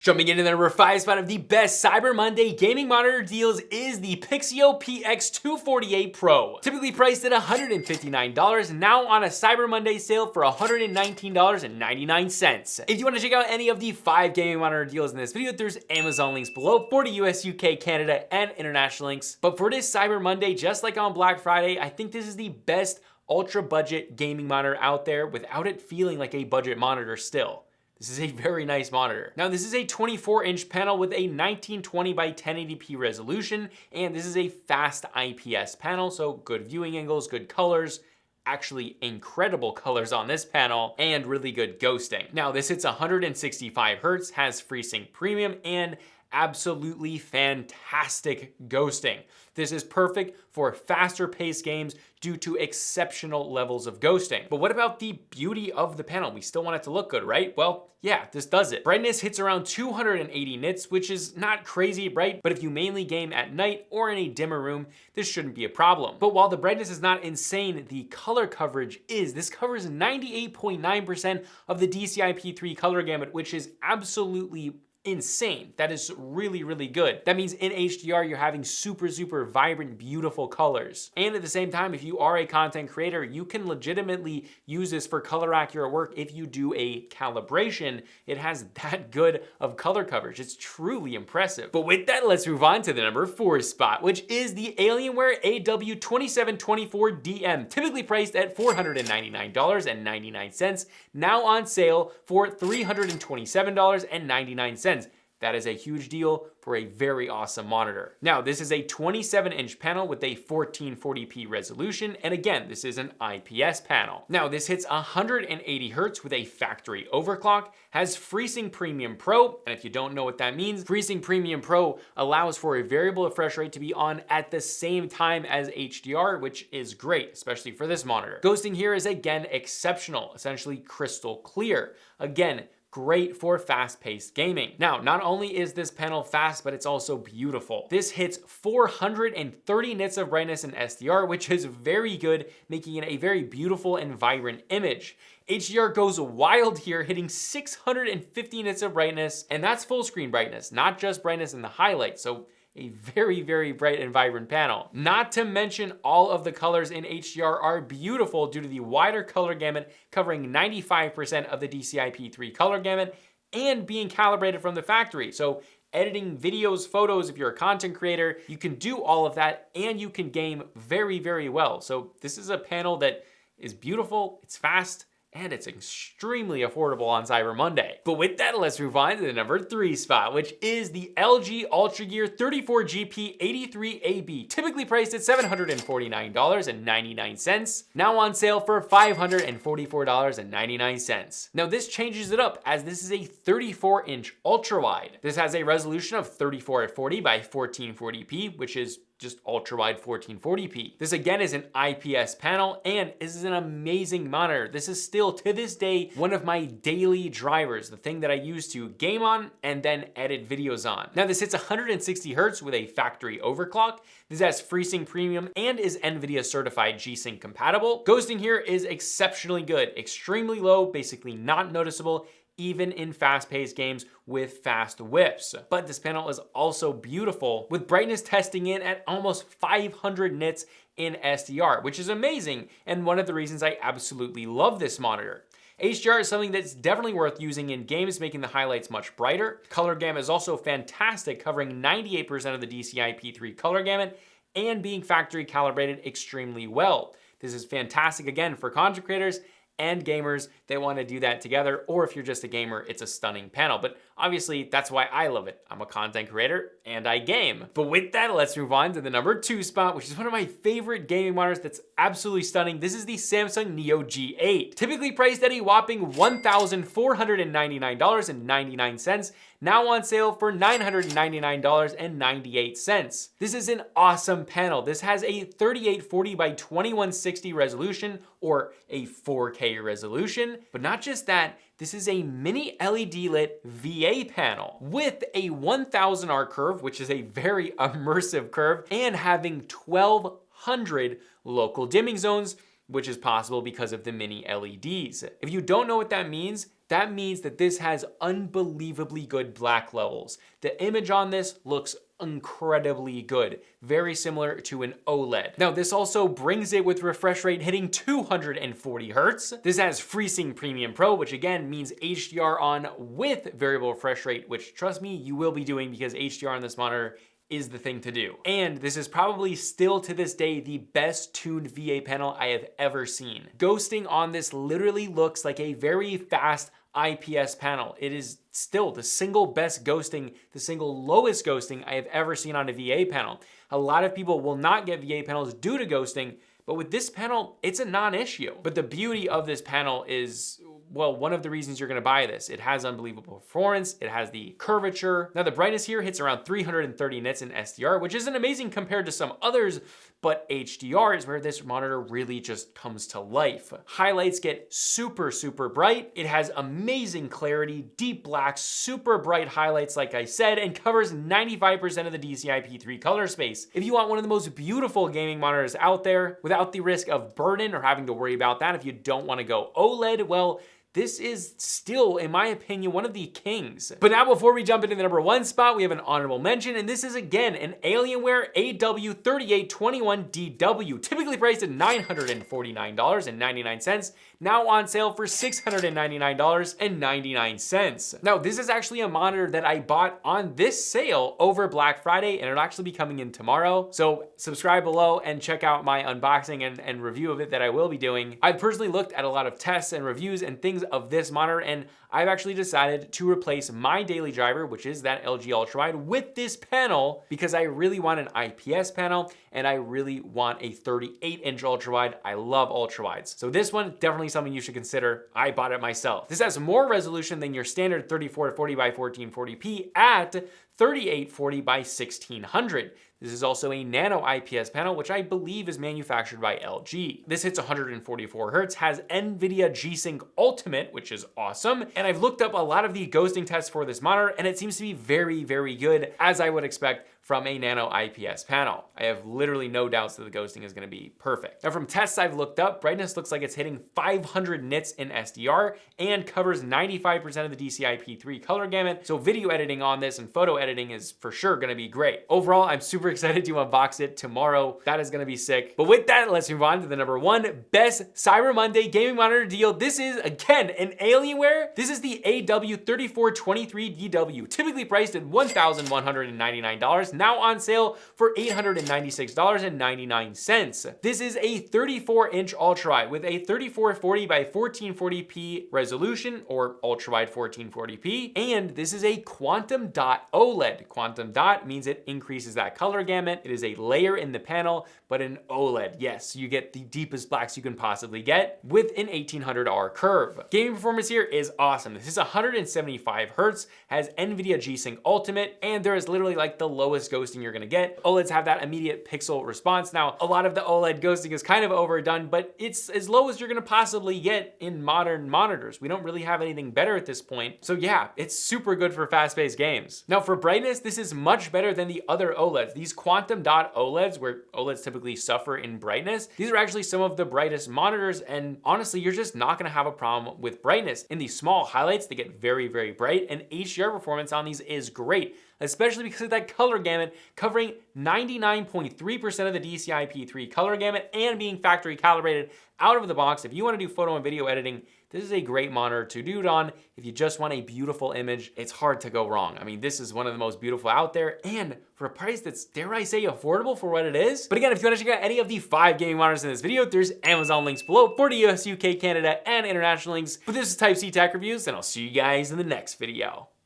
Jumping into the number 5 spot of the best Cyber Monday gaming monitor deals is the Pixio PX248 Pro. Typically priced at $159, now on a Cyber Monday sale for $119.99. If you want to check out any of the 5 gaming monitor deals in this video, there's Amazon links below for the US, UK, Canada, and international links. But for this Cyber Monday, just like on Black Friday, I think this is the best ultra budget gaming monitor out there without it feeling like a budget monitor still. This is a very nice monitor. Now, this is a 24-inch panel with a 1920 by 1080p resolution, and this is a fast IPS panel, so good viewing angles, good colors, actually incredible colors on this panel, and really good ghosting. Now, this hits 165 Hz, has FreeSync Premium, and absolutely fantastic ghosting. This is perfect for faster paced games due to exceptional levels of ghosting. But what about the beauty of the panel? We still want it to look good, right? Well, yeah, this does it. Brightness hits around 280 nits, which is not crazy bright, but if you mainly game at night or in a dimmer room, this shouldn't be a problem. But while the brightness is not insane, the color coverage is. This covers 98.9% of the DCI-P3 color gamut, which is absolutely insane. That is really, really good. That means in HDR, you're having super vibrant, beautiful colors. And at the same time, if you are a content creator, you can legitimately use this for color accurate work. If you do a calibration, it has that good of color coverage. It's truly impressive. But with that, let's move on to the number 4 spot, which is the Alienware AW2724DM, typically priced at $499.99, now on sale for $327.99. That is a huge deal for a very awesome monitor. Now, this is a 27-inch panel with a 1440p resolution, and again, this is an IPS panel. Now, this hits 180 Hz with a factory overclock, has FreeSync Premium Pro, and if you don't know what that means, FreeSync Premium Pro allows for a variable refresh rate to be on at the same time as HDR, which is great, especially for this monitor. Ghosting here is again exceptional, essentially crystal clear. Again, great for fast-paced gaming. Now, not only is this panel fast, but it's also beautiful. This hits 430 nits of brightness in SDR, which is very good, making it a very beautiful and vibrant image. HDR goes wild here, hitting 650 nits of brightness, and that's full screen brightness, not just brightness in the highlights. So a very bright and vibrant panel. Not to mention all of the colors in HDR are beautiful due to the wider color gamut covering 95% of the DCI-P3 color gamut and being calibrated from the factory. So editing videos, photos, if you're a content creator, you can do all of that and you can game very well. So this is a panel that is beautiful, it's fast, and it's extremely affordable on Cyber Monday. But with that, let's move on to the number 3 spot, which is the LG Ultragear 34GP83AB, typically priced at $749.99, now on sale for $544.99. Now this changes it up, as this is a 34-inch ultra-wide. This has a resolution of 3440 by 1440p, which is just ultra wide 1440p. This again is an IPS panel, and this is an amazing monitor. This is still to this day one of my daily drivers, the thing that I use to game on and then edit videos on. Now this hits 160 Hz with a factory overclock. This has FreeSync Premium and is NVIDIA certified G-Sync compatible. Ghosting here is exceptionally good, extremely low, basically not noticeable, even in fast-paced games with fast whips. But this panel is also beautiful, with brightness testing in at almost 500 nits in SDR, which is amazing, and one of the reasons I absolutely love this monitor. HDR is something that's definitely worth using in games, making the highlights much brighter. Color gamut is also fantastic, covering 98% of the DCI-P3 color gamut and being factory calibrated extremely well. This is fantastic, again, for content creators and gamers that want to do that together, or if you're just a gamer, it's a stunning panel. But obviously, that's why I love it. I'm a content creator and I game. But with that, let's move on to the number 2 spot, which is one of my favorite gaming monitors that's absolutely stunning. This is the Samsung Neo G8, typically priced at a whopping $1,499.99, now on sale for $999.98. This is an awesome panel. This has a 3840 by 2160 resolution, or a 4K resolution. But not just that, this is a mini LED lit VA panel with a 1000 R curve, which is a very immersive curve, and having 1200 local dimming zones, which is possible because of the mini LEDs. If you don't know what that means that this has unbelievably good black levels. The image on this looks incredibly good, very similar to an OLED. Now, this also brings it with refresh rate hitting 240 Hertz. This has FreeSync Premium Pro, which again means HDR on with variable refresh rate, which trust me, you will be doing because HDR on this monitor is the thing to do. And this is probably still to this day the best tuned VA panel I have ever seen. Ghosting on this literally looks like a very fast IPS panel. It is still the single best ghosting, the single lowest ghosting I have ever seen on a VA panel. A lot of people will not get VA panels due to ghosting, but with this panel, it's a non-issue. But the beauty of this panel is, well, one of the reasons you're gonna buy this. It has unbelievable performance, it has the curvature. Now the brightness here hits around 330 nits in SDR, which isn't amazing compared to some others, but HDR is where this monitor really just comes to life. Highlights get super, super bright. It has amazing clarity, deep black, super bright highlights, like I said, and covers 95% of the DCI-P3 color space. If you want one of the most beautiful gaming monitors out there without the risk of burn-in or having to worry about that if you don't wanna go OLED, well, this is still, in my opinion, one of the kings. But now before we jump into the number 1 spot, we have an honorable mention, and this is again an Alienware AW3821DW, typically priced at $949.99, now on sale for $699.99. Now, this is actually a monitor that I bought on this sale over Black Friday, and it'll actually be coming in tomorrow. So subscribe below and check out my unboxing and review of it that I will be doing. I've personally looked at a lot of tests and reviews and things of this monitor, and I've actually decided to replace my daily driver, which is that LG Ultrawide, with this panel because I really want an IPS panel and I really want a 38-inch ultrawide. I love ultrawides. So this one, definitely something you should consider. I bought it myself. This has more resolution than your standard 3440 by 1440p at 3840 by 1600. This is also a nano IPS panel, which I believe is manufactured by LG. This hits 144 Hertz, has NVIDIA G-Sync Ultimate, which is awesome. And I've looked up a lot of the ghosting tests for this monitor, and it seems to be very, very good, as I would expect from a nano IPS panel. I have literally no doubts that the ghosting is gonna be perfect. Now from tests I've looked up, brightness looks like it's hitting 500 nits in SDR and covers 95% of the DCI-P3 color gamut. So video editing on this and photo editing is for sure gonna be great. Overall, I'm super excited to unbox it tomorrow. That is gonna be sick. But with that, let's move on to the number 1 best Cyber Monday gaming monitor deal. This is, again, an Alienware. This is the AW3423DW, typically priced at $1,199, now on sale for $896.99. This is a 34-inch ultrawide with a 3440 by 1440p resolution, or ultrawide 1440p, and this is a quantum dot OLED. Quantum dot means it increases that color gamut. It is a layer in the panel, but an OLED. Yes, you get the deepest blacks you can possibly get with an 1800R curve. Gaming performance here is awesome. This is 175 Hertz, has NVIDIA G-Sync Ultimate, and there is literally like the lowest ghosting you're gonna get. OLEDs have that immediate pixel response. Now, a lot of the OLED ghosting is kind of overdone, but it's as low as you're gonna possibly get in modern monitors. We don't really have anything better at this point. So yeah, it's super good for fast-paced games. Now for brightness, this is much better than the other OLEDs. These quantum dot OLEDs, where OLEDs typically suffer in brightness, these are actually some of the brightest monitors, and honestly, you're just not gonna have a problem with brightness. In these small highlights, they get very, very bright, and HDR performance on these is great, especially because of that color gamut, covering 99.3% of the DCI-P3 color gamut and being factory calibrated out of the box. If you wanna do photo and video editing, this is a great monitor to do it on. If you just want a beautiful image, it's hard to go wrong. I mean, this is one of the most beautiful out there, and for a price that's, dare I say, affordable for what it is. But again, if you wanna check out any of the 5 gaming monitors in this video, there's Amazon links below for the US, UK, Canada, and international links. But this is Type C Tech Reviews, and I'll see you guys in the next video.